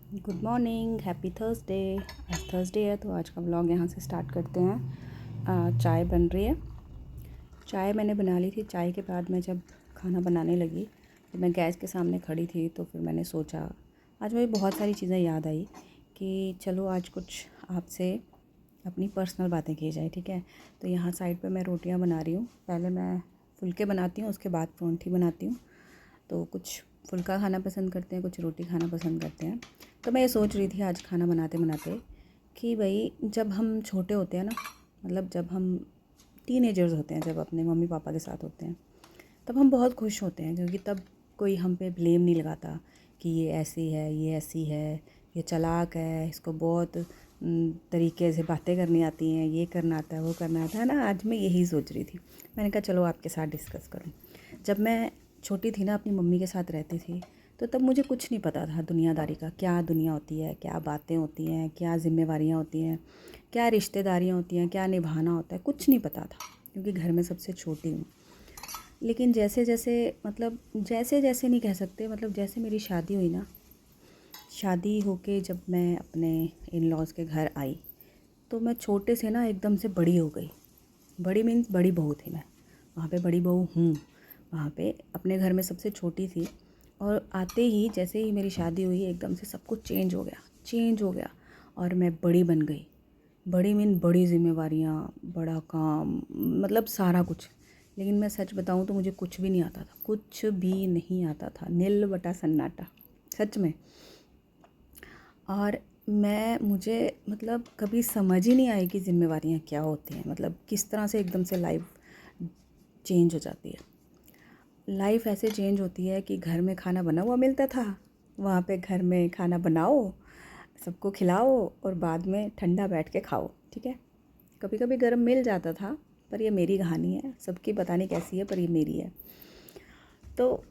Good morning, happy Thursday. आज Thursday है तो आज का व्लॉग यहाँ से स्टार्ट करते हैं। चाय बन रही है। चाय मैंने बना ली थी। चाय के बाद मैं जब खाना बनाने लगी तो मैं गैस के सामने खड़ी थी तो फिर मैंने सोचा, आज मुझे बहुत सारी चीज़ें याद आई कि चलो आज कुछ आपसे अपनी पर्सनल बातें की जाए। ठीक है, तो यहाँ साइड पे मैं रोटियाँ बना रही हूँ। पहले मैं फुलके बनाती हूँ, उसके बाद परोंठी बनाती हूँ। तो कुछ फुल्का खाना पसंद करते हैं, कुछ रोटी खाना पसंद करते हैं। तो मैं ये सोच रही थी आज खाना बनाते बनाते कि भाई जब हम छोटे होते हैं ना, मतलब जब हम टीनेजर्स होते हैं, जब अपने मम्मी पापा के साथ होते हैं, तब हम बहुत खुश होते हैं क्योंकि तब कोई हम पे ब्लेम नहीं लगाता कि ये ऐसी है, ये ऐसी है, ये चालाक है, इसको बहुत तरीके से बातें करनी आती हैं, ये करना आता है, वो करना आता है ना। आज मैं यही सोच रही थी। मैंने कहा चलो आपके साथ डिस्कस करूं। जब मैं छोटी थी ना, अपनी मम्मी के साथ रहती थी, तो तब मुझे कुछ नहीं पता था दुनियादारी का, क्या दुनिया होती है, क्या बातें होती हैं, क्या ज़िम्मेवारियाँ होती हैं, क्या रिश्तेदारियाँ होती हैं, क्या निभाना होता है, कुछ नहीं पता था क्योंकि घर में सबसे छोटी हूँ। लेकिन जैसे जैसे जैसे जैसे नहीं कह सकते, मतलब जैसे मेरी शादी हुई ना, शादी होके जब मैं अपने इन लॉज़ के घर आई तो मैं छोटे से ना एकदम से बड़ी हो गई। बड़ी मीन्स बड़ी बहू थी मैं, वहाँ पे बड़ी बहू हूँ। वहाँ पे अपने घर में सबसे छोटी थी और आते ही जैसे ही मेरी शादी हुई एकदम से सब कुछ चेंज हो गया और मैं बड़ी बन गई। बड़ी मीन बड़ी जिम्मेवारियाँ, बड़ा काम, मतलब सारा कुछ। लेकिन मैं सच बताऊँ तो मुझे कुछ भी नहीं आता था, कुछ भी नहीं आता था, नील बटा सन्नाटा, सच में। और मुझे मतलब कभी समझ ही नहीं आई कि ज़िम्मेवारियाँ क्या होती हैं, मतलब किस तरह से एकदम से लाइफ चेंज हो जाती है। लाइफ ऐसे चेंज होती है कि घर में खाना बना हुआ मिलता था, वहाँ पे घर में खाना बनाओ, सबको खिलाओ और बाद में ठंडा बैठ के खाओ। ठीक है, कभी कभी गर्म मिल जाता था, पर ये मेरी कहानी है, सबकी पता नहीं कैसी है पर ये मेरी है। तो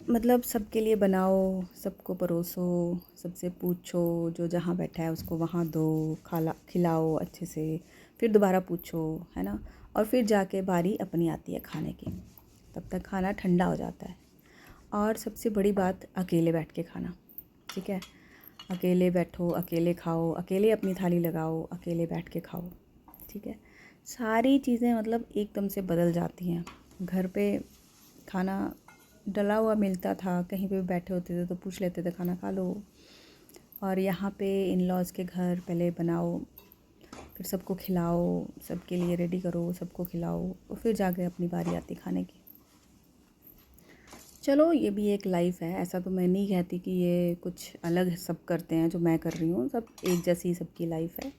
मतलब सबके लिए बनाओ, सबको परोसो, सबसे पूछो, जो जहाँ बैठा है उसको वहाँ दो, खिलाओ अच्छे से, फिर दोबारा पूछो, है ना। और फिर जाके बारी अपनी आती है खाने की, तब तक खाना ठंडा हो जाता है। और सबसे बड़ी बात, अकेले बैठ के खाना। ठीक है, अकेले बैठो, अकेले खाओ, अकेले अपनी थाली लगाओ, अकेले बैठ के खाओ। ठीक है, सारी चीज़ें मतलब एकदम से बदल जाती हैं। घर पे खाना डला हुआ मिलता था, कहीं पे भी बैठे होते थे तो पूछ लेते थे खाना खा लो। और यहाँ पे इन लॉज़ के घर पहले बनाओ, फिर सबको खिलाओ, सबके लिए रेडी करो, सबको खिलाओ और फिर जाके अपनी बारी आती खाने की। चलो ये भी एक लाइफ है, ऐसा तो मैं नहीं कहती कि ये कुछ अलग सब करते हैं जो मैं कर रही हूँ, सब एक जैसी सबकी लाइफ है।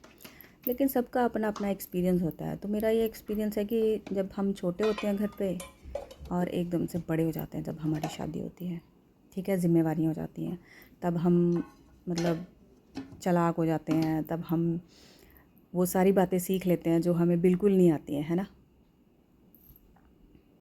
लेकिन सबका अपना अपना एक्सपीरियंस होता है। तो मेरा ये एक्सपीरियंस है कि जब हम छोटे होते हैं घर पे और एकदम से बड़े हो जाते हैं जब हमारी शादी होती है, ठीक है, ज़िम्मेवारियाँ हो जाती हैं, तब हम मतलब चालाक हो जाते हैं, तब हम वो सारी बातें सीख लेते हैं जो हमें बिल्कुल नहीं आती हैं, है ना।